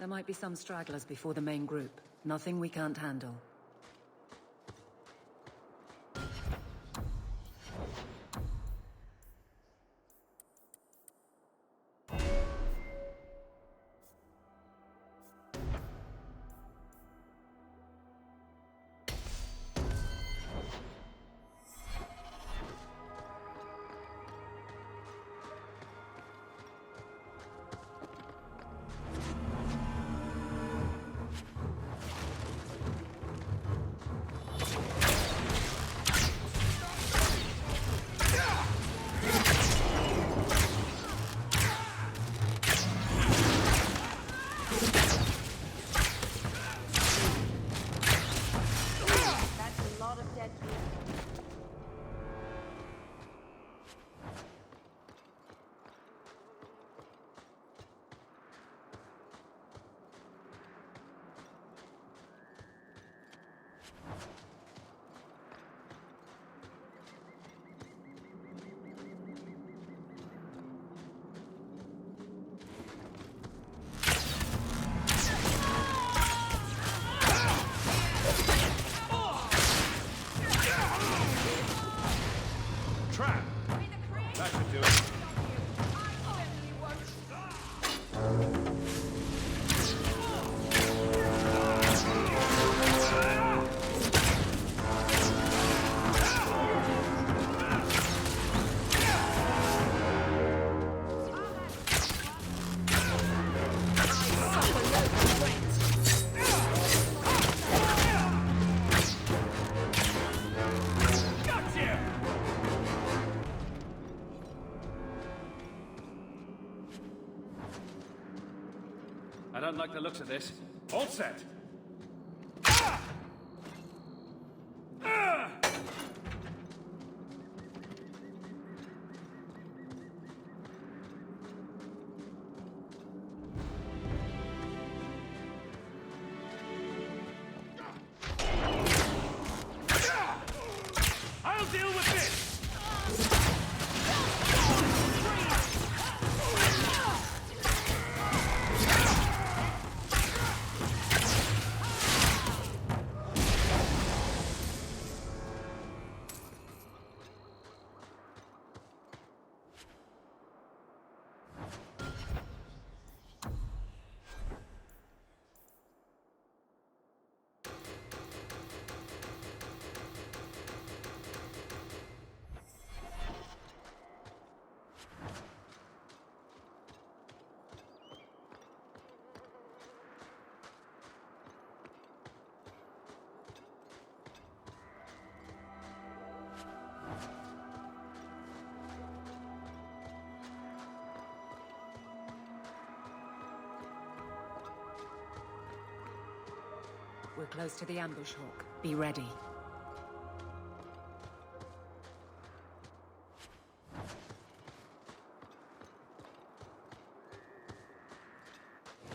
There might be some stragglers before the main group. Nothing we can't handle. I don't like the looks of this. All set! I'll deal with this! We're close to the ambush hawk. Be ready.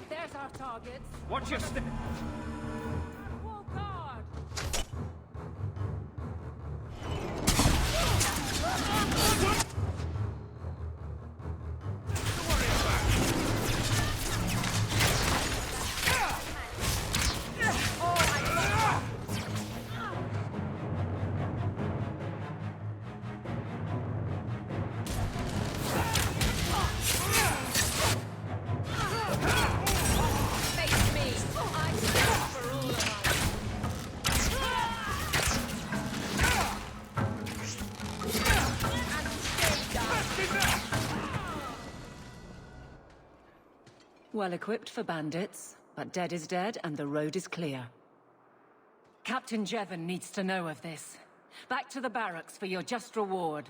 There's our targets. Watch your step! Wall guard! Well equipped for bandits, but dead is dead and the road is clear. Captain Jevon needs to know of this. Back to the barracks for your just reward.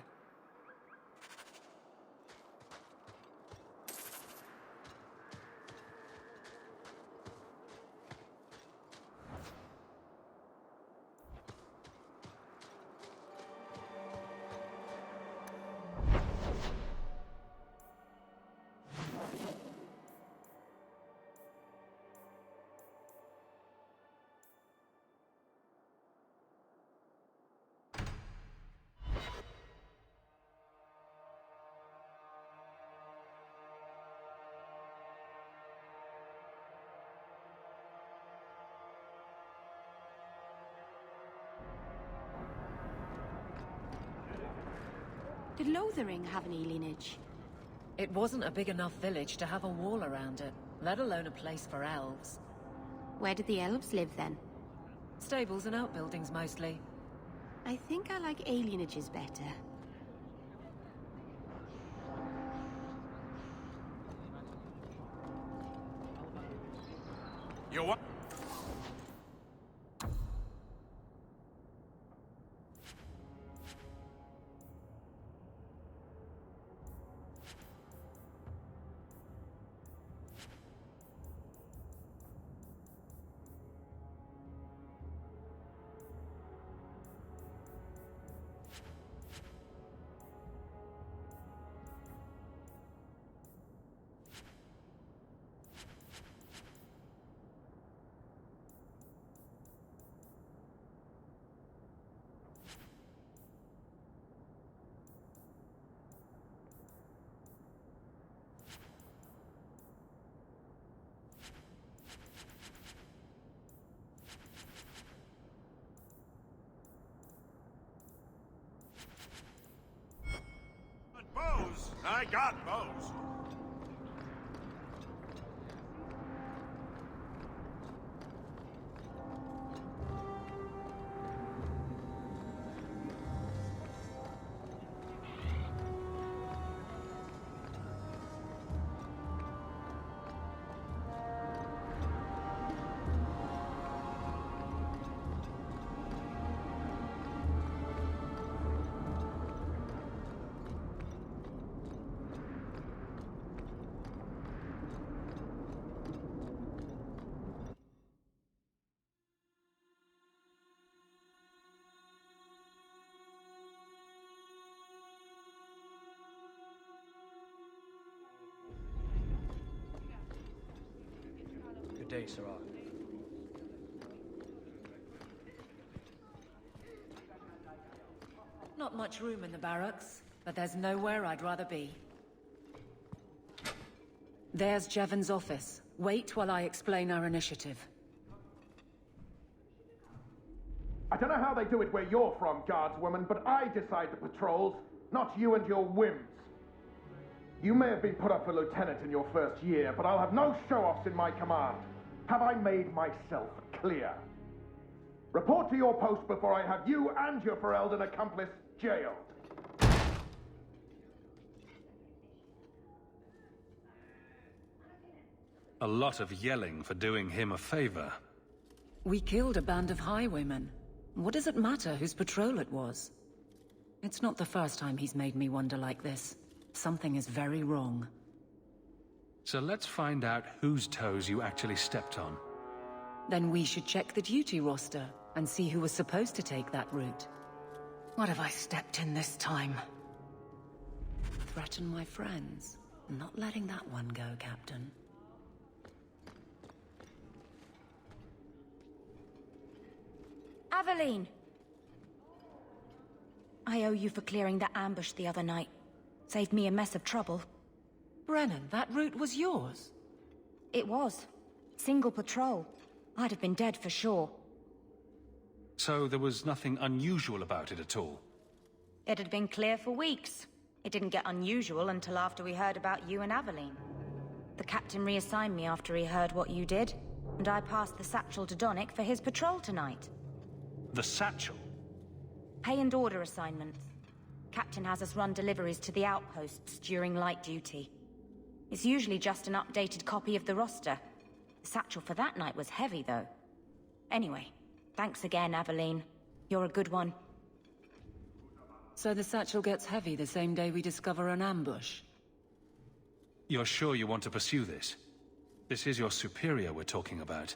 Did Lothering have any lineage? It wasn't a big enough village to have a wall around it, let alone a place for elves. Where did the elves live then? Stables and outbuildings mostly. I think I like alienages better. You what? Bows! I got bows! Good day, Sirrah. Not much room in the barracks, but there's nowhere I'd rather be. There's Jevon's office. Wait while I explain our initiative. I don't know how they do it where you're from, guardswoman, but I decide the patrols, not you and your whims. You may have been put up for lieutenant in your first year, but I'll have no show-offs in my command. Have I made myself clear? Report to your post before I have you and your Ferelden accomplice jailed. A lot of yelling for doing him a favor. We killed a band of highwaymen. What does it matter whose patrol it was? It's not the first time he's made me wonder like this. Something is very wrong. So let's find out whose toes you actually stepped on. Then we should check the duty roster and see who was supposed to take that route. What have I stepped in this time? Threaten my friends. Not letting that one go, Captain. Aveline! I owe you for clearing the ambush the other night. Saved me a mess of trouble. Brennan, that route was yours? It was. Single patrol. I'd have been dead for sure. So there was nothing unusual about it at all? It had been clear for weeks. It didn't get unusual until after we heard about you and Aveline. The captain reassigned me after he heard what you did, and I passed the satchel to Donnick for his patrol tonight. The satchel? Pay and order assignments. Captain has us run deliveries to the outposts during light duty. It's usually just an updated copy of the roster. The satchel for that night was heavy, though. Anyway, thanks again, Aveline. You're a good one. So the satchel gets heavy the same day we discover an ambush? You're sure you want to pursue this? This is your superior we're talking about.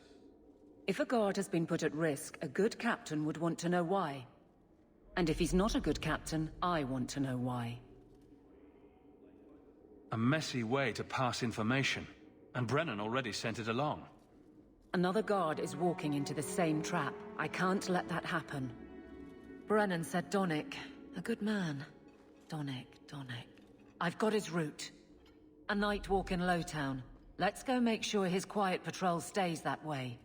If a guard has been put at risk, a good captain would want to know why. And if he's not a good captain, I want to know why. A messy way to pass information, and Brennan already sent it along. Another guard is walking into the same trap. I can't let that happen. Brennan said Donnick. A good man. Donnick. I've got his route. A night walk in Lowtown. Let's go make sure his quiet patrol stays that way.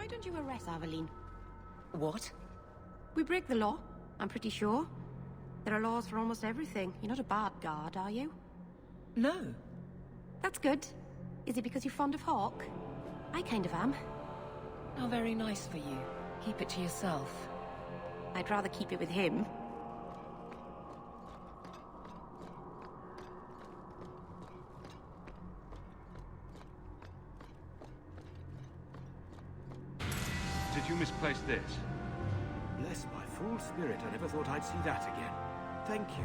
Why don't you arrest Aveline? What? We break the law, I'm pretty sure. There are laws for almost everything. You're not a bad guard, are you? No. That's good. Is it because you're fond of Hawk? I kind of am. How very nice for you. Keep it to yourself. I'd rather keep it with him. Did you misplace this? Bless my fool spirit, I never thought I'd see that again. Thank you.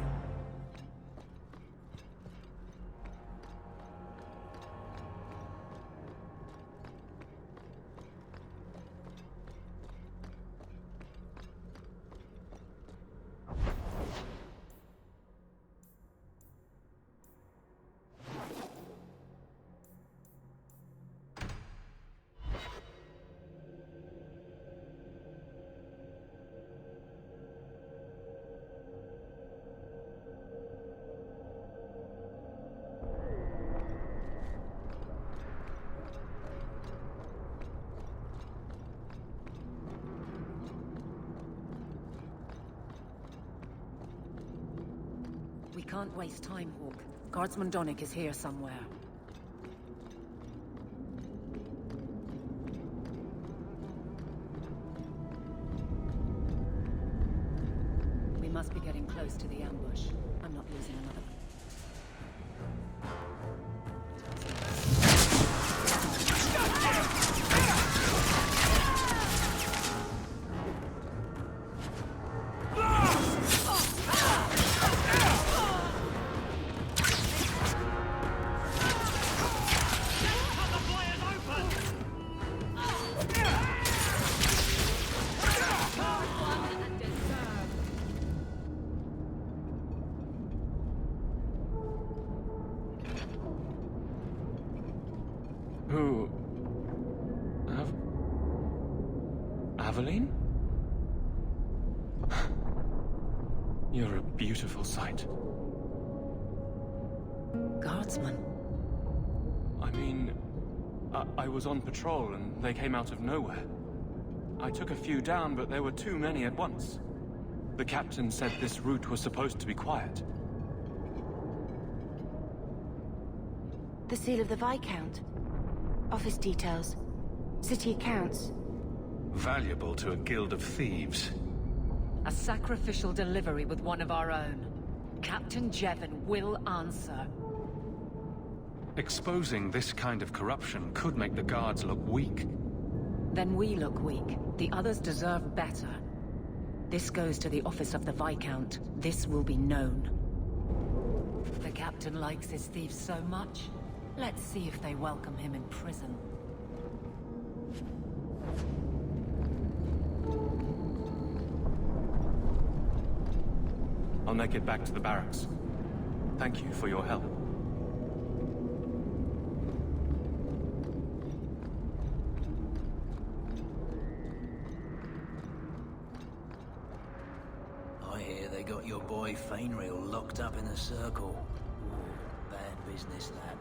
We can't waste time, Hawk. Guardsman Donick is here somewhere. We must be getting close to the ambush. I'm not losing another. Who... Aveline? You're a beautiful sight. Guardsman? I mean... I was on patrol and they came out of nowhere. I took a few down, but there were too many at once. The captain said this route was supposed to be quiet. The seal of the Viscount. Office details. City accounts. Valuable to a guild of thieves. A sacrificial delivery with one of our own. Captain Jevon will answer. Exposing this kind of corruption could make the guards look weak. Then we look weak. The others deserve better. This goes to the office of the Viscount. This will be known. The captain likes his thieves so much. Let's see if they welcome him in prison. I'll make it back to the barracks. Thank you for your help. I hear they got your boy Fainreal locked up in the circle. Ooh, bad business, that.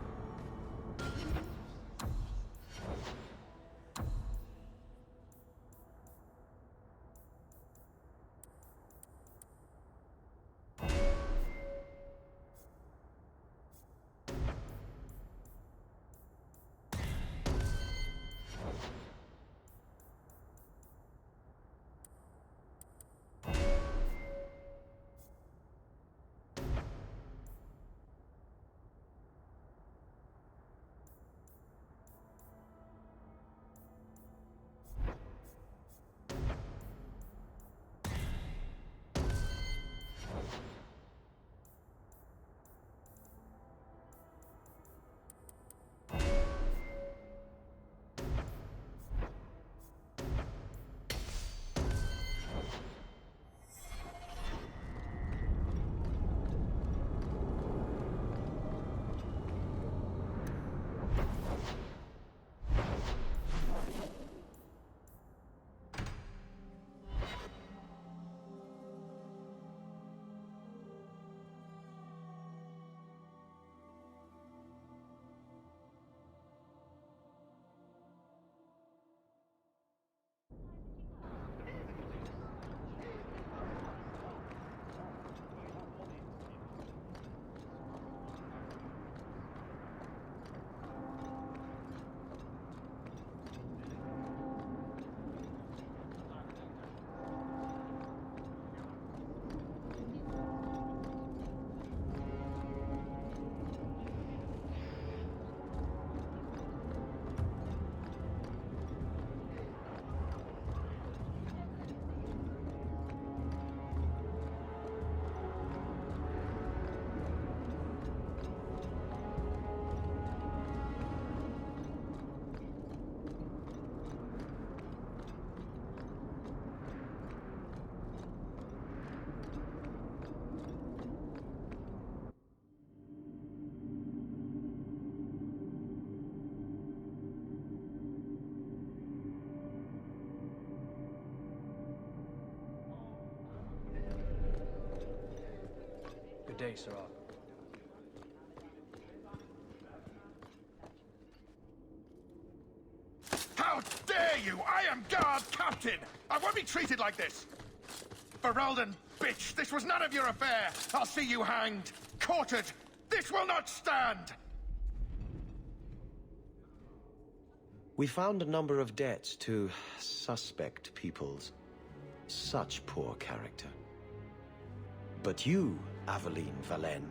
day, Sirrah. How dare you! I am guard captain! I won't be treated like this! Ferelden, bitch, this was none of your affair! I'll see you hanged, quartered! This will not stand! We found a number of debts to suspect peoples. Such poor character. But you, Aveline Valen,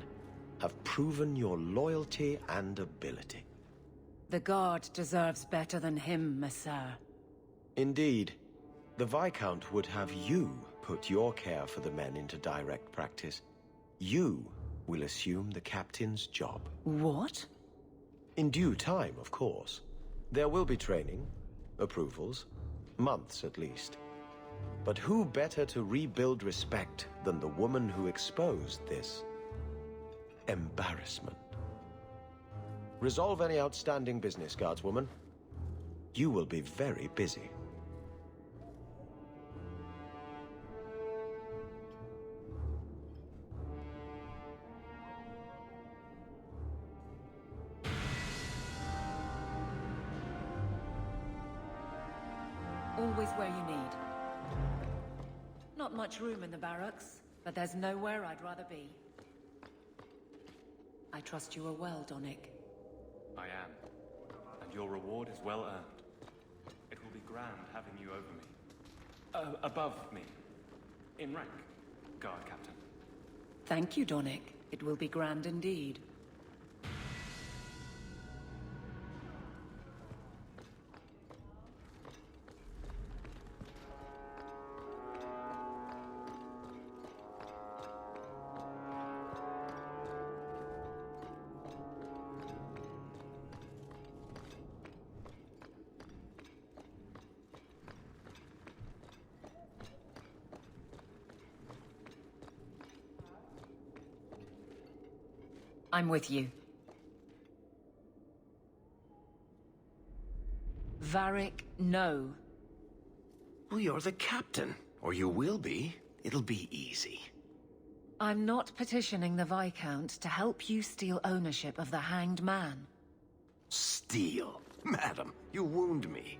have proven your loyalty and ability. The Guard deserves better than him, Messire. Indeed. The Viscount would have you put your care for the men into direct practice. You will assume the captain's job. What? In due time, of course. There will be training, approvals, months at least. But who better to rebuild respect than the woman who exposed this embarrassment? Resolve any outstanding business, guardswoman. You will be very busy. Always where you need. Not much room in the barracks, but there's nowhere I'd rather be. I trust you are well, Donick. I am. And your reward is well earned. It will be grand having you over me. Above me. In rank, Guard Captain. Thank you, Donick. It will be grand indeed. I'm with you. Varric, no. Well, you're the captain. Or you will be. It'll be easy. I'm not petitioning the Viscount to help you steal ownership of the Hanged Man. Steal? Madam, you wound me.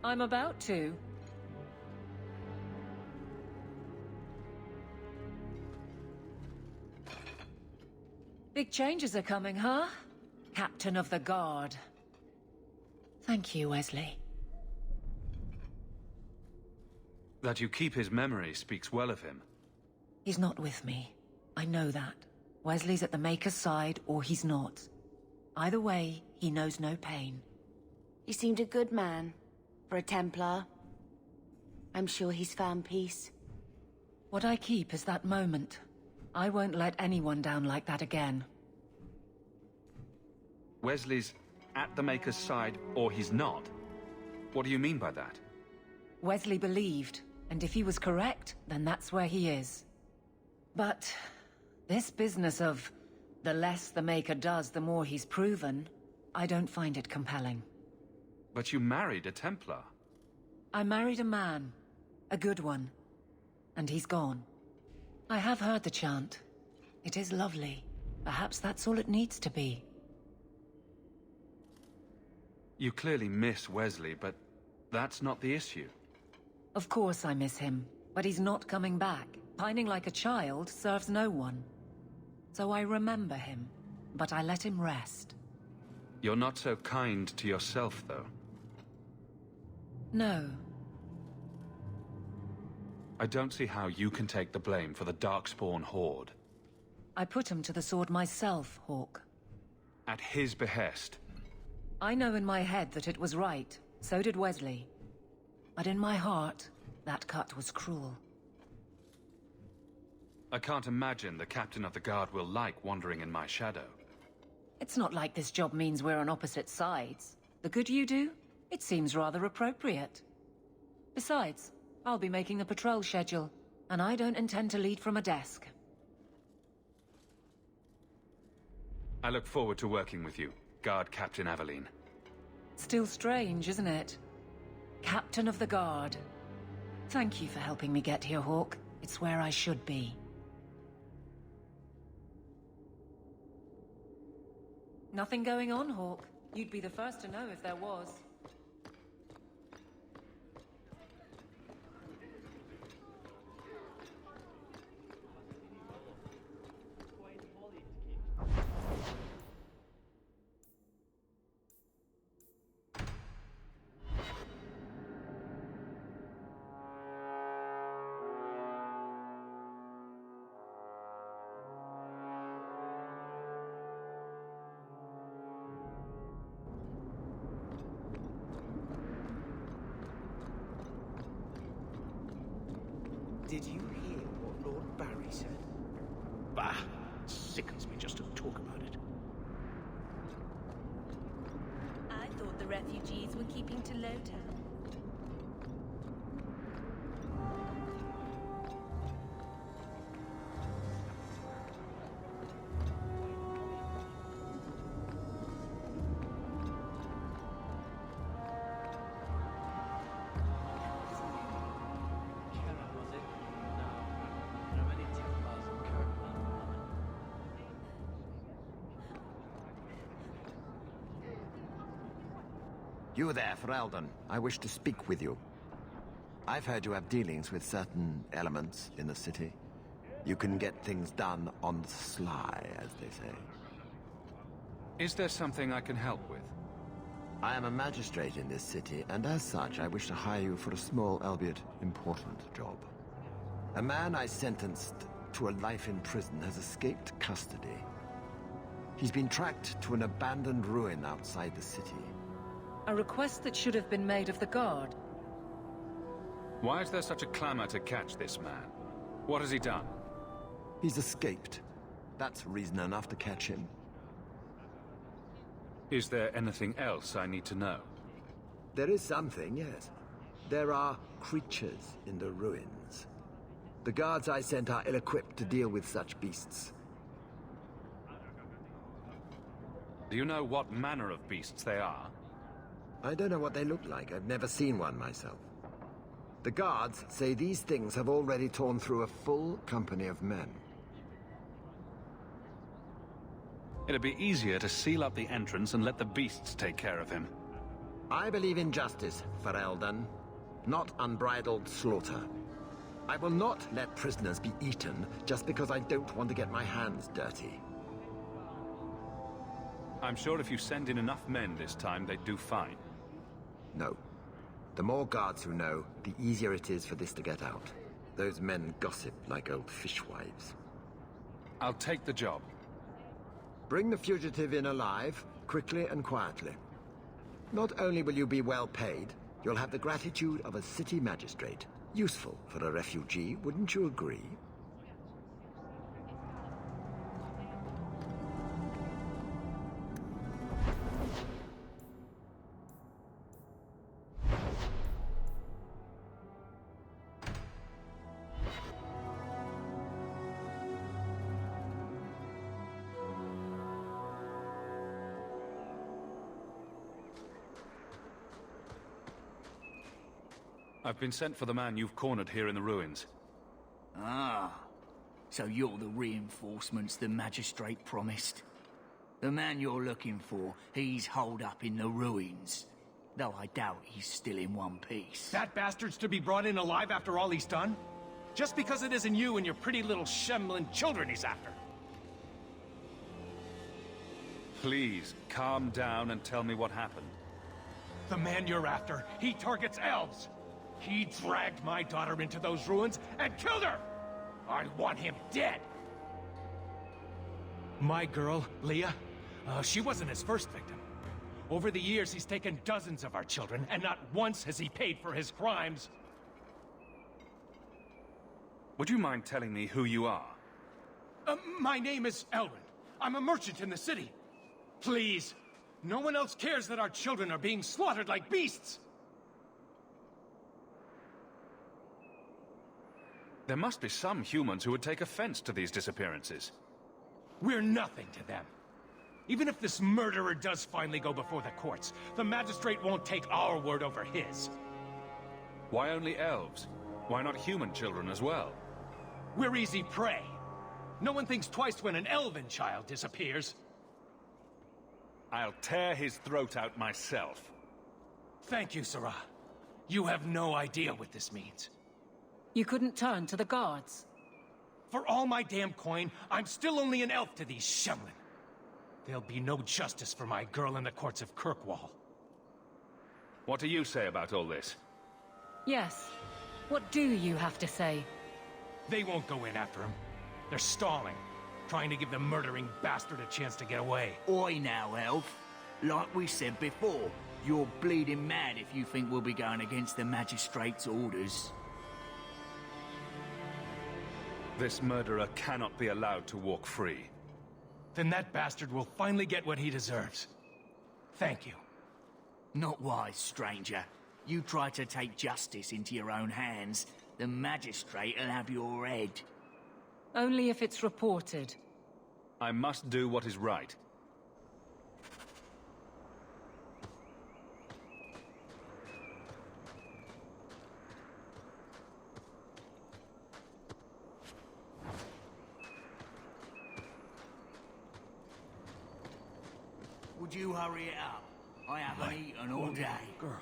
I'm about to. Big changes are coming, huh? Captain of the Guard. Thank you, Wesley. That you keep his memory speaks well of him. He's not with me. I know that. Wesley's at the Maker's side, or he's not. Either way, he knows no pain. He seemed a good man. For a Templar. I'm sure he's found peace. What I keep is that moment. I won't let anyone down like that again. Wesley's at the Maker's side, or he's not? What do you mean by that? Wesley believed, and if he was correct, then that's where he is. But this business of the less the Maker does, the more he's proven, I don't find it compelling. But you married a Templar. I married a man. A good one. And he's gone. I have heard the chant. It is lovely. Perhaps that's all it needs to be. You clearly miss Wesley, but that's not the issue. Of course I miss him, but he's not coming back. Pining like a child serves no one. So I remember him, but I let him rest. You're not so kind to yourself, though. No. I don't see how you can take the blame for the Darkspawn Horde. I put him to the sword myself, Hawk. At his behest. I know in my head that it was right. So did Wesley. But in my heart, that cut was cruel. I can't imagine the Captain of the Guard will like wandering in my shadow. It's not like this job means we're on opposite sides. The good you do, it seems rather appropriate. Besides, I'll be making the patrol schedule, and I don't intend to lead from a desk. I look forward to working with you, Guard Captain Aveline. Still strange, isn't it? Captain of the Guard. Thank you for helping me get here, Hawk. It's where I should be. Nothing going on, Hawk. You'd be the first to know if there was. Did you hear what Lord Barry said? Bah! It sickens me just to talk about it. I thought the refugees were keeping to Lowtown. You there, Ferelden. I wish to speak with you. I've heard you have dealings with certain elements in the city. You can get things done on the sly, as they say. Is there something I can help with? I am a magistrate in this city, and as such, I wish to hire you for a small, albeit important, job. A man I sentenced to a life in prison has escaped custody. He's been tracked to an abandoned ruin outside the city. A request that should have been made of the guard. Why is there such a clamor to catch this man? What has he done? He's escaped. That's reason enough to catch him. Is there anything else I need to know? There is something, yes. There are creatures in the ruins. The guards I sent are ill-equipped to deal with such beasts. Do you know what manner of beasts they are? I don't know what they look like. I've never seen one myself. The guards say these things have already torn through a full company of men. It'd be easier to seal up the entrance and let the beasts take care of him. I believe in justice, Ferelden, not unbridled slaughter. I will not let prisoners be eaten just because I don't want to get my hands dirty. I'm sure if you send in enough men this time, they'd do fine. No. The more guards who know, the easier it is for this to get out. Those men gossip like old fishwives. I'll take the job. Bring the fugitive in alive, quickly and quietly. Not only will you be well paid, you'll have the gratitude of a city magistrate. Useful for a refugee, wouldn't you agree? I've been sent for the man you've cornered here in the ruins. Ah, so you're the reinforcements the magistrate promised. The man you're looking for, he's holed up in the ruins. Though I doubt he's still in one piece. That bastard's to be brought in alive after all he's done? Just because it isn't you and your pretty little shemlin children he's after. Please, calm down and tell me what happened. The man you're after, he targets elves. He dragged my daughter into those ruins and killed her! I want him dead! My girl, Leah, she wasn't his first victim. Over the years, he's taken dozens of our children, and not once has he paid for his crimes. Would you mind telling me who you are? My name is Elrin. I'm a merchant in the city. Please, no one else cares that our children are being slaughtered like beasts! There must be some humans who would take offense to these disappearances. We're nothing to them. Even if this murderer does finally go before the courts, the magistrate won't take our word over his. Why only elves? Why not human children as well? We're easy prey. No one thinks twice when an elven child disappears. I'll tear his throat out myself. Thank you, Sarah. You have no idea what this means. You couldn't turn to the guards? For all my damn coin, I'm still only an elf to these Shemlin. There'll be no justice for my girl in the courts of Kirkwall. What do you say about all this? Yes. What do you have to say? They won't go in after him. They're stalling, trying to give the murdering bastard a chance to get away. Oi now, elf. Like we said before, you're bleeding mad if you think we'll be going against the Magistrate's orders. This murderer cannot be allowed to walk free. Then that bastard will finally get what he deserves. Thank you. Not wise, stranger. You try to take justice into your own hands, the Magistrate will have your head. Only if it's reported. I must do what is right. Would you hurry it up? I haven't eaten all day. Girl.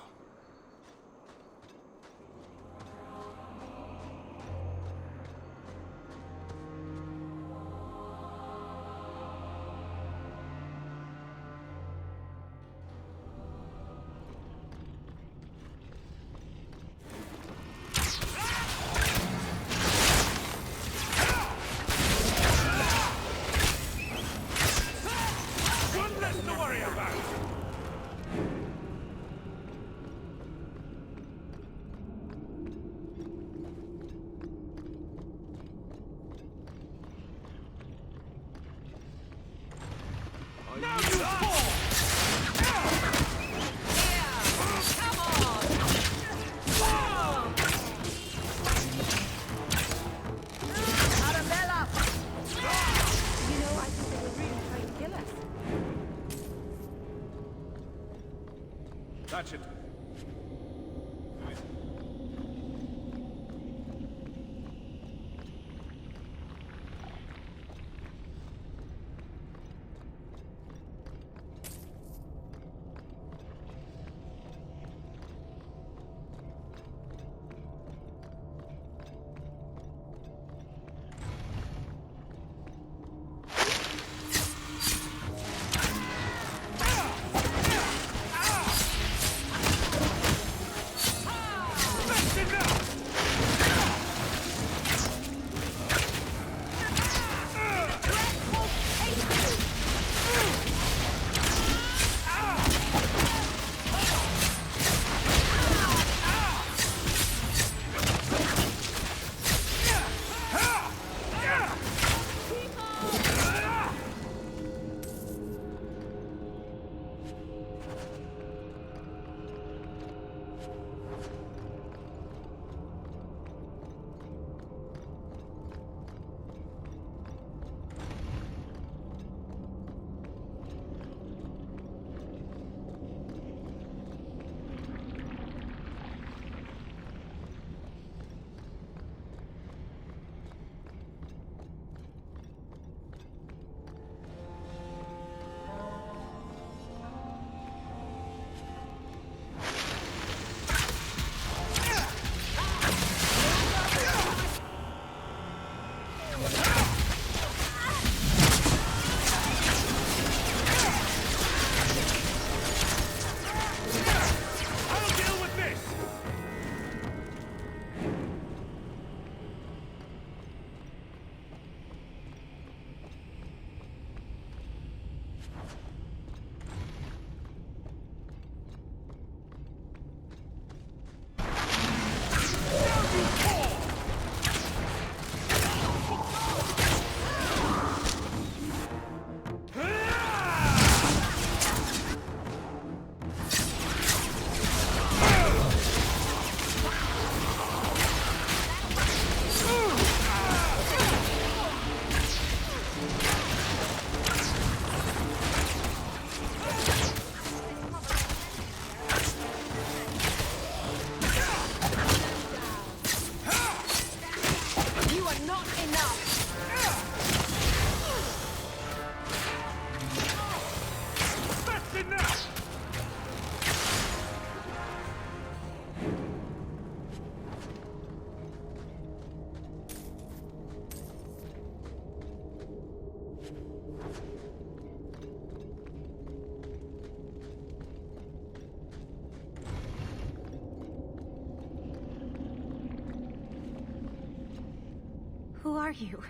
Who are you?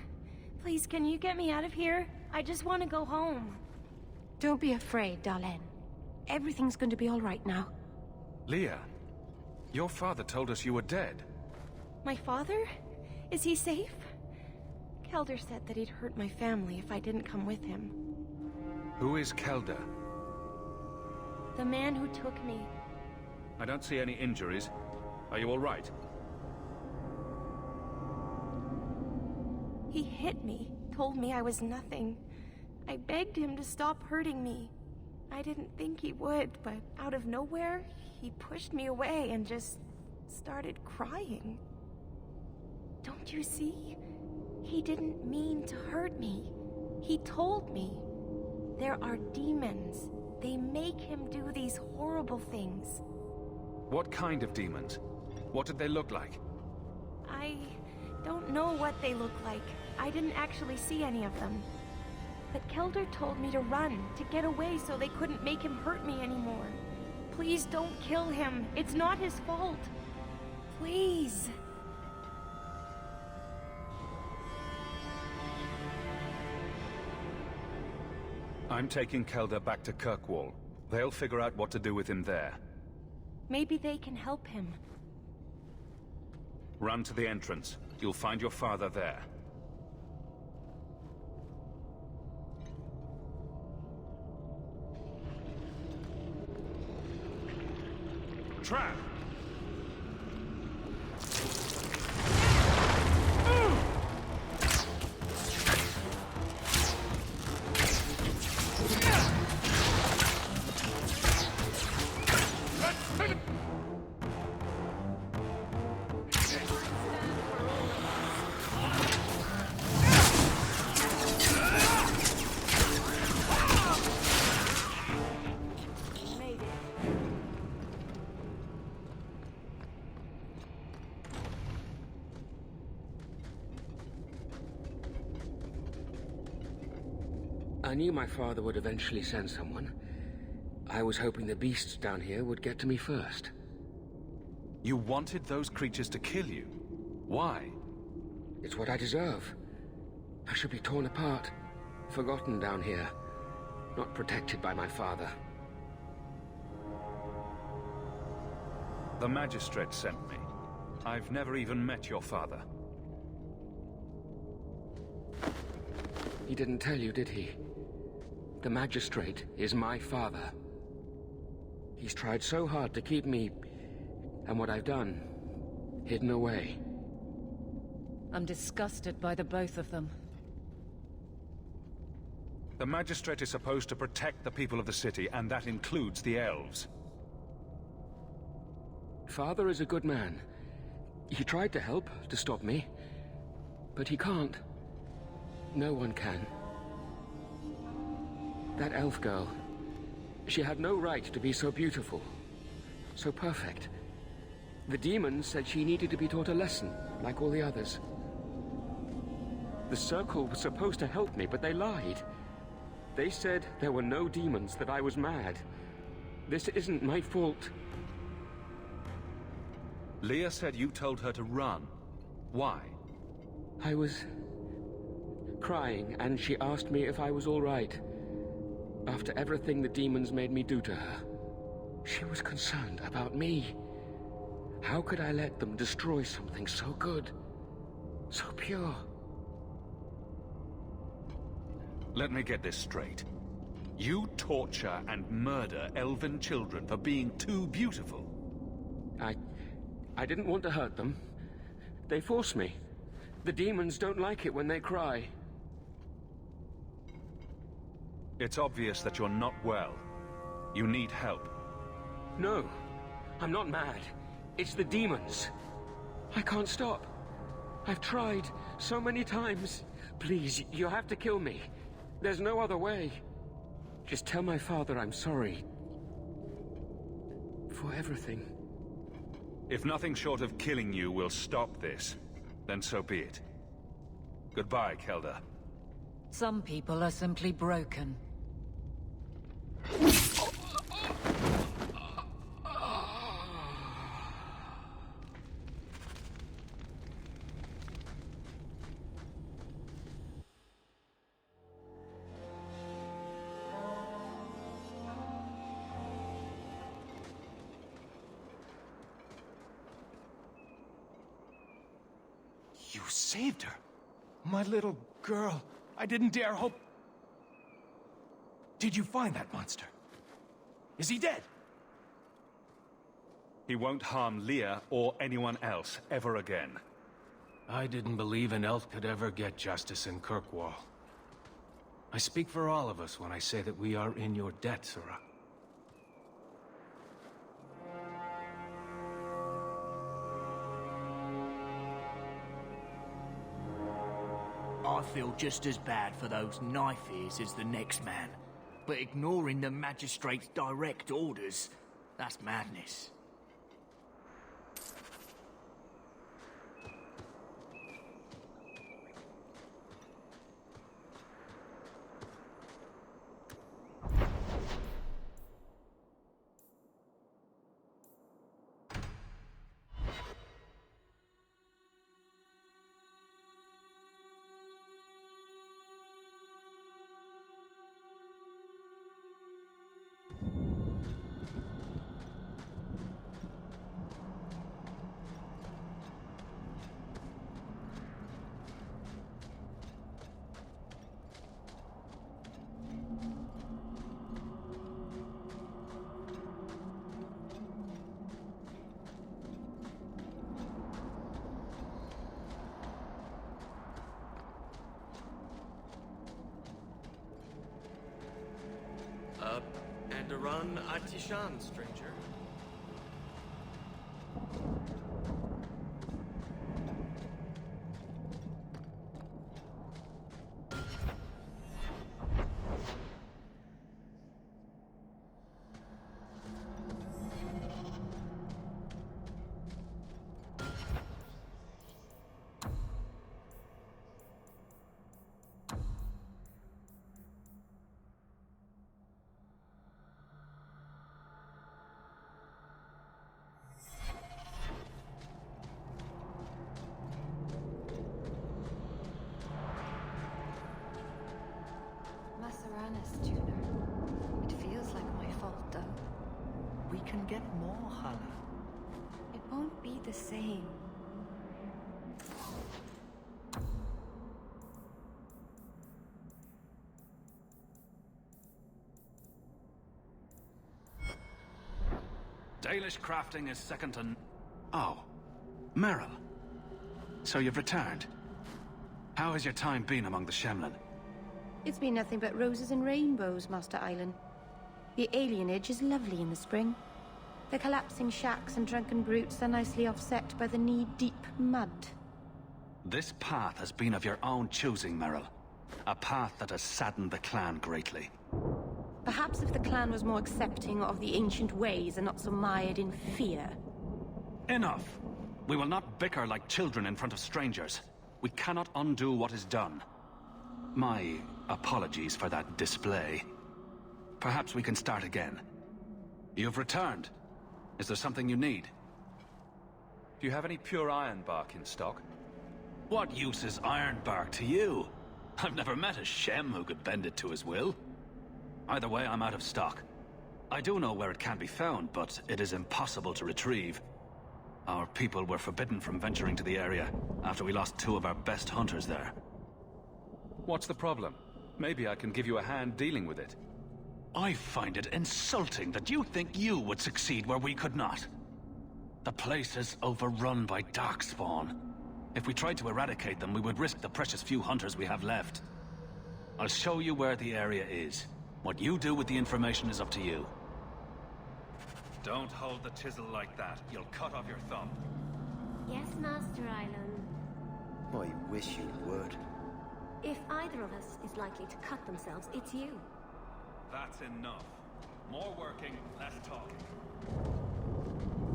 Please, can you get me out of here? I just want to go home. Don't be afraid, Darlene. Everything's going to be all right now. Leah, your father told us you were dead. My father? Is he safe? Kelder said that he'd hurt my family if I didn't come with him. Who is Kelder? The man who took me. I don't see any injuries. Are you all right? He hit me, told me I was nothing. I begged him to stop hurting me. I didn't think he would, but out of nowhere, he pushed me away and just started crying. Don't you see? He didn't mean to hurt me. He told me. There are demons. They make him do these horrible things. What kind of demons? What did they look like? I don't know what they look like. I didn't actually see any of them. But Kelder told me to run, to get away so they couldn't make him hurt me anymore. Please don't kill him. It's not his fault. Please. I'm taking Kelder back to Kirkwall. They'll figure out what to do with him there. Maybe they can help him. Run to the entrance. You'll find your father there. Trap! I knew my father would eventually send someone. I was hoping the beasts down here would get to me first. You wanted those creatures to kill you? Why? It's what I deserve. I should be torn apart, forgotten down here, not protected by my father. The magistrate sent me. I've never even met your father. He didn't tell you, did he? The magistrate is my father. He's tried so hard to keep me, and what I've done, hidden away. I'm disgusted by the both of them. The magistrate is supposed to protect the people of the city, and that includes the elves. Father is a good man. He tried to help, to stop me. But he can't. No one can. That elf girl, she had no right to be so beautiful, so perfect. The demons said she needed to be taught a lesson, like all the others. The Circle was supposed to help me, but they lied. They said there were no demons, that I was mad. This isn't my fault. Leah said you told her to run. Why? I was crying, and she asked me if I was all right. After everything the demons made me do to her, she was concerned about me. How could I let them destroy something so good, so pure? Let me get this straight. You torture and murder elven children for being too beautiful. I didn't want to hurt them. They forced me. The demons don't like it when they cry. It's obvious that you're not well. You need help. No, I'm not mad. It's the demons. I can't stop. I've tried so many times. Please, you have to kill me. There's no other way. Just tell my father I'm sorry. For everything. If nothing short of killing you will stop this, then so be it. Goodbye, Kelder. Some people are simply broken. You saved her. My little girl. I didn't dare hope... Did you find that monster? Is he dead? He won't harm Leah or anyone else ever again. I didn't believe an elf could ever get justice in Kirkwall. I speak for all of us when I say that we are in your debt, Sirrah. I feel just as bad for those knife ears as the next man. But ignoring the magistrate's direct orders, that's madness. And a run Atishan, stranger. It feels like my fault, though. We can get more, Hala. It won't be the same. Dalish crafting is second to... Oh. Meryl. So you've returned. How has your time been among the Shemlin? It's been nothing but roses and rainbows, Master Island. The alienage is lovely in the spring. The collapsing shacks and drunken brutes are nicely offset by the knee-deep mud. This path has been of your own choosing, Meryl. A path that has saddened the clan greatly. Perhaps if the clan was more accepting of the ancient ways and not so mired in fear. Enough! We will not bicker like children in front of strangers. We cannot undo what is done. My apologies for that display. Perhaps we can start again. You've returned. Is there something you need? Do you have any pure iron bark in stock? What use is iron bark to you? I've never met a Shem who could bend it to his will. Either way, I'm out of stock. I do know where it can be found, but it is impossible to retrieve. Our people were forbidden from venturing to the area after we lost 2 of our best hunters there. What's the problem? Maybe I can give you a hand dealing with it. I find it insulting that you think you would succeed where we could not. The place is overrun by darkspawn. If we tried to eradicate them, we would risk the precious few hunters we have left. I'll show you where the area is. What you do with the information is up to you. Don't hold the chisel like that. You'll cut off your thumb. Yes, Master Island. I wish you would. If either of us is likely to cut themselves, it's you. That's enough. More working, less talking.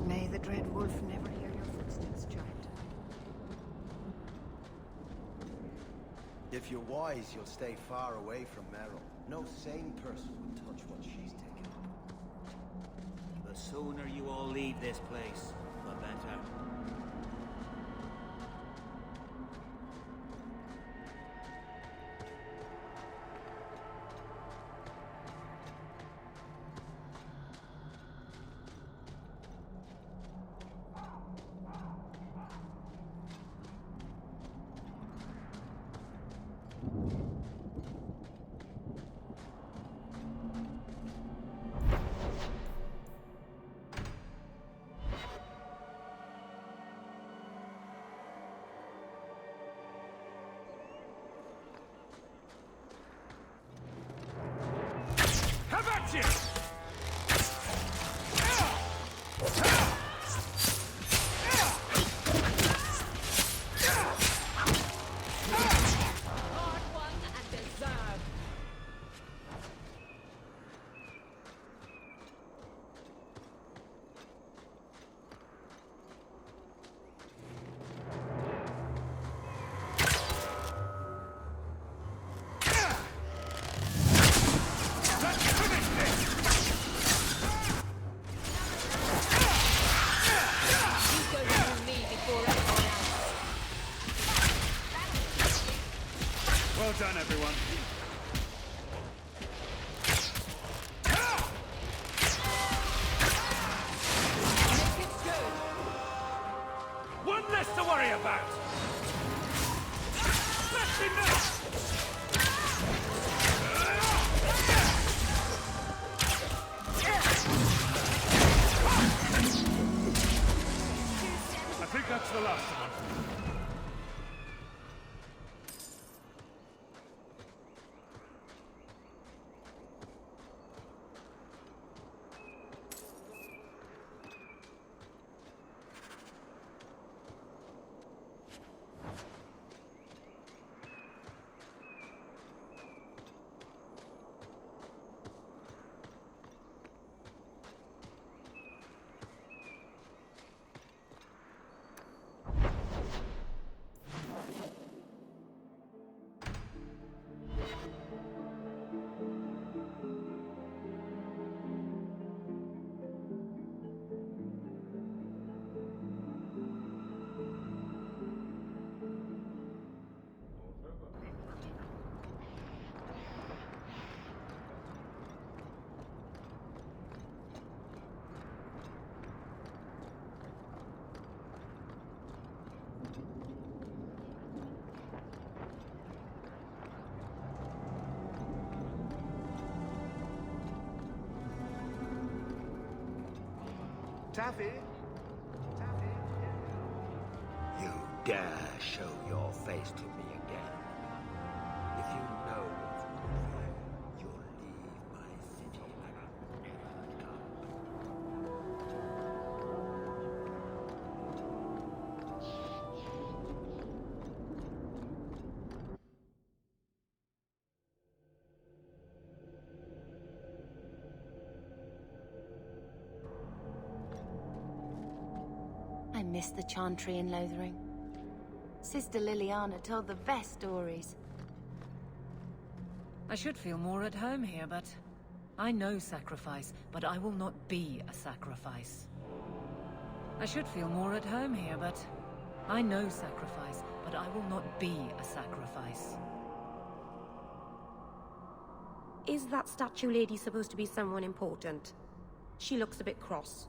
May the Dread Wolf never hear your footsteps, child. If you're wise, you'll stay far away from Meryl. No sane person would touch what she's taken up. The sooner you all leave this place, the better. Hard won and deserved. You go through me before anyone else. Well done, everyone. Make it good. One less to worry about! Smash him now! I think that's the last one. Taffy? You dare show your face to me again. If you know what's good for you, you'll leave my city like a never come. I miss the Chantry in Lothering. Sister Liliana told the best stories. I should feel more at home here, but I know sacrifice, but I will not be a sacrifice. I should feel more at home here, but I know sacrifice, but I will not be a sacrifice. Is that statue lady supposed to be someone important? She looks a bit cross.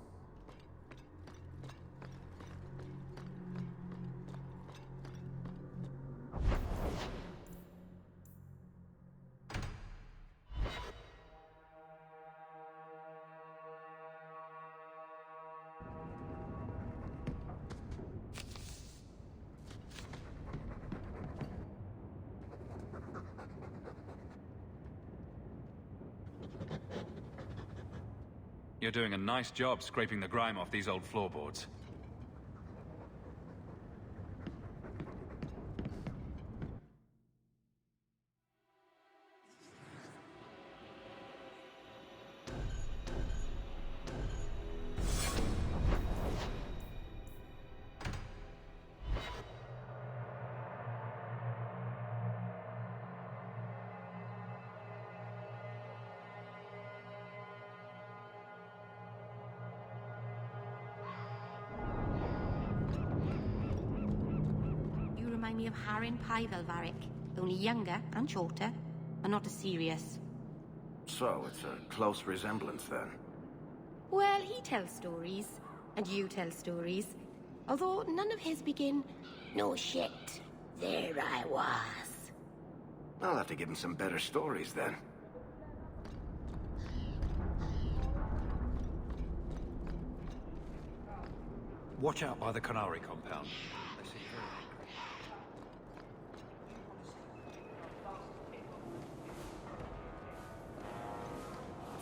You're doing a nice job scraping the grime off these old floorboards. Remind me of Harin Pyvelvarik, only younger and shorter, and not as serious. So, it's a close resemblance then. Well, he tells stories, and you tell stories. Although none of his begin, "No shit, there I was." I'll have to give him some better stories then. Watch out by the Canary compound.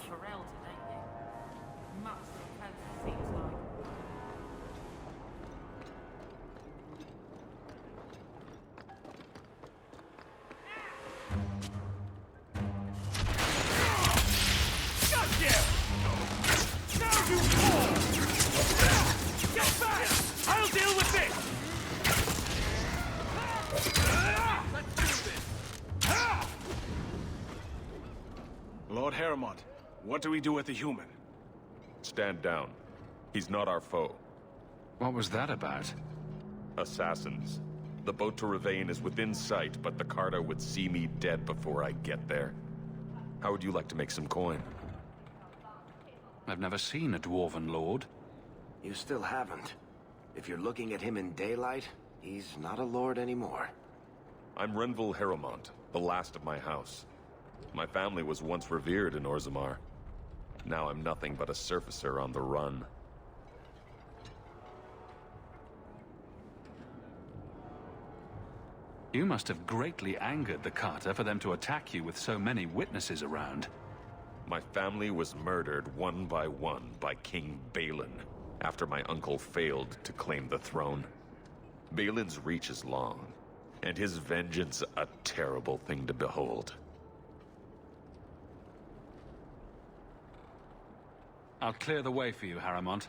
Pharrell Lord Heremont, what do we do with the human? Stand down. He's not our foe. What was that about? Assassins. The boat to Ravane is within sight, but the Carta would see me dead before I get there. How would you like to make some coin? I've never seen a Dwarven Lord. You still haven't. If you're looking at him in daylight, he's not a lord anymore. I'm Renville Heremont, the last of my house. My family was once revered in Orzammar. Now I'm nothing but a surfacer on the run. You must have greatly angered the Carter for them to attack you with so many witnesses around. My family was murdered one by King Balin, after my uncle failed to claim the throne. Balin's reach is long, and his vengeance a terrible thing to behold. I'll clear the way for you, Heremont.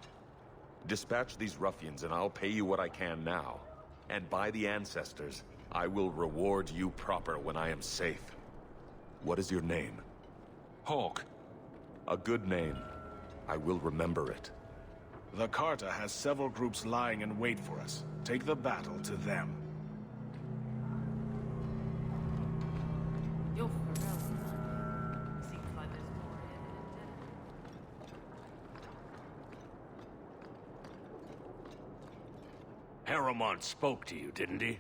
Dispatch these ruffians and I'll pay you what I can now. And by the ancestors, I will reward you proper when I am safe. What is your name? Hawk. A good name. I will remember it. The Carta has several groups lying in wait for us. Take the battle to them. You're for real. Seems like there's more here than Heremont spoke to you, didn't he?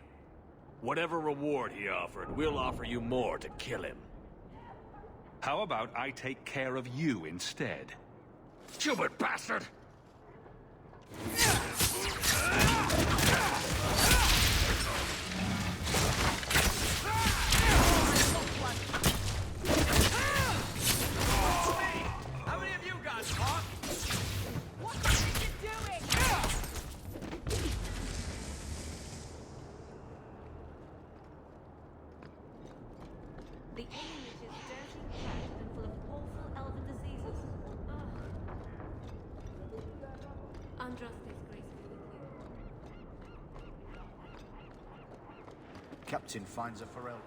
Whatever reward he offered, we'll offer you more to kill him. How about I take care of you instead? Stupid bastard! How many of you guys talk? What are you doing? The image is dirty, cracked, and full of awful elven diseases. Andraste's gracefully with you. Captain finds a Pharrell.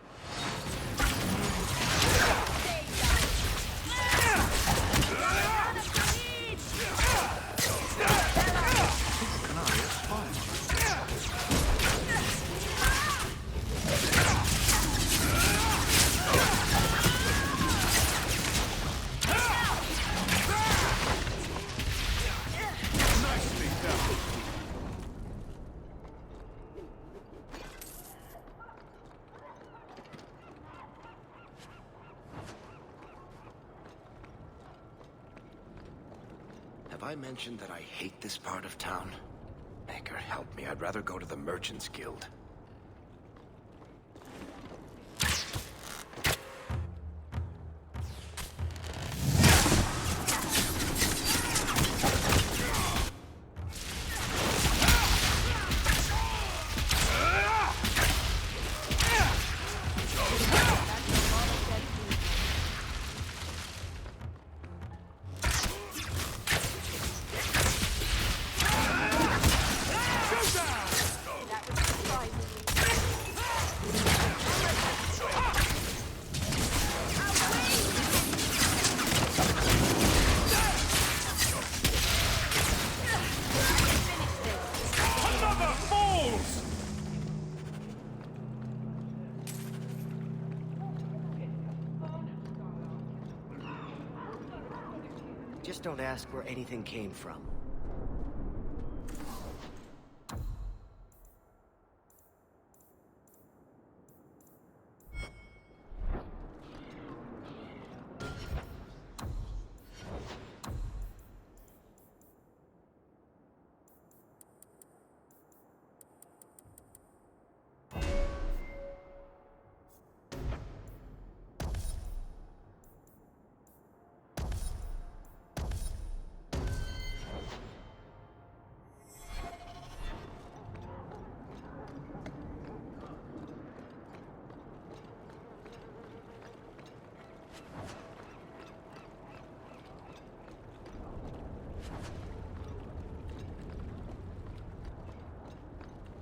Have I mentioned that I hate this part of town? Maker, help me. I'd rather go to the Merchants Guild. Just don't ask where anything came from.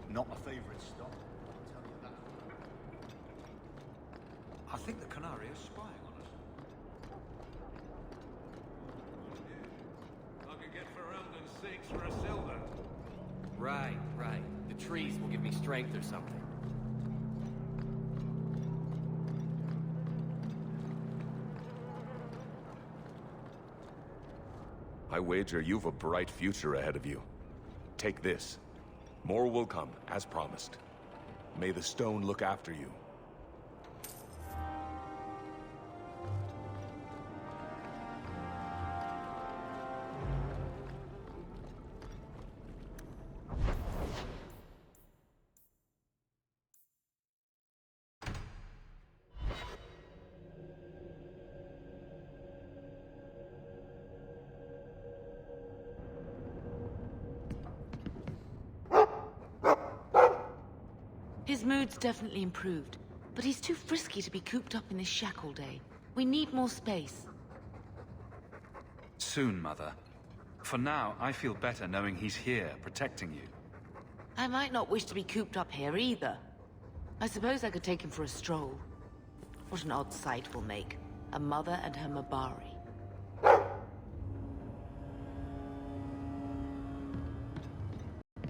Not my favorite stop, I'll tell you that. I think the Canary is spying on us. 6 for a silver. Right, right. The trees will give me strength or something. I wager you've a bright future ahead of you. Take this. More will come, as promised. May the stone look after you. His mood's definitely improved, but he's too frisky to be cooped up in this shack all day. We need more space. Soon, Mother. For now, I feel better knowing he's here, protecting you. I might not wish to be cooped up here either. I suppose I could take him for a stroll. What an odd sight we'll make. A mother and her Mabari.